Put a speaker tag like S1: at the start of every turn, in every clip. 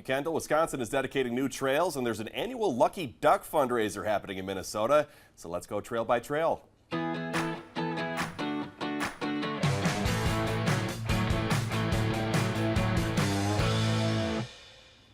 S1: Kendall, Wisconsin is dedicating new trails, and there's an annual Lucky Duck fundraiser happening in Minnesota. So let's go trail by trail.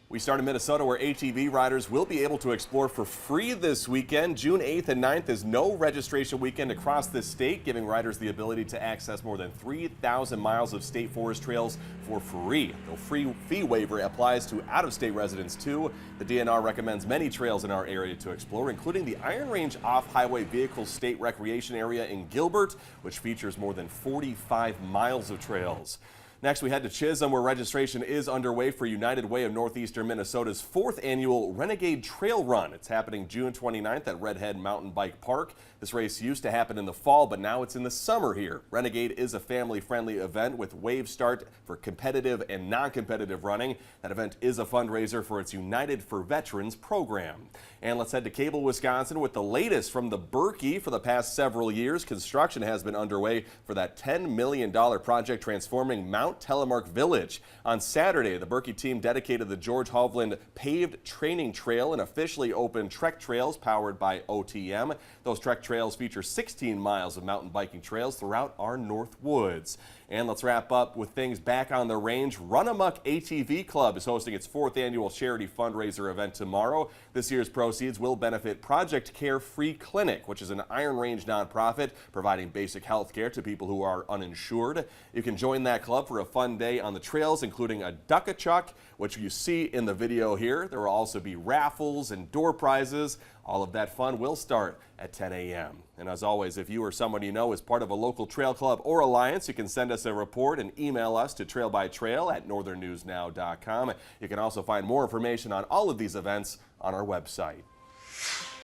S1: We start in Minnesota, where ATV riders will be able to explore for free this weekend. June 8th and 9th is no registration weekend across the state, giving riders the ability to access more than 3,000 miles of state forest trails for free. The free fee waiver applies to out-of-state residents too. The DNR recommends many trails in our area to explore, including the Iron Range Off-Highway Vehicle State Recreation Area in Gilbert, which features more than 45 miles of trails. Next, we head to Chisholm, where registration is underway for United Way of Northeastern Minnesota's 4th annual Renegade Trail Run. It's happening June 29th at Redhead Mountain Bike Park. This race used to happen in the fall, but now it's in the summer here. Renegade is a family-friendly event with wave start for competitive and non-competitive running. That event is a fundraiser for its United for Veterans program. And let's head to Cable, Wisconsin, with the latest from the Berkey. For the past several years, construction has been underway for that $10 million project transforming Mount Telemark Village. On Saturday, the Berkey team dedicated the George Hovland paved training trail and officially opened Trek Trails powered by OTM. Those Trek Trails feature 16 miles of mountain biking trails throughout our North Woods. And let's wrap up with things back on the range. Run Amok ATV Club is hosting its 4th annual charity fundraiser event tomorrow. This year's proceeds will benefit Project Care Free Clinic, which is an Iron Range nonprofit providing basic health care to people who are uninsured. You can join that club for a fun day on the trails, including a duck-a-chuck, which you see in the video here. There will also be raffles and door prizes. All of that fun will start at 10 a.m. And as always, if you or someone you know is part of a local trail club or alliance, you can send us a report and email us to trailbytrail@northernnewsnow.com. You can also find more information on all of these events on our website.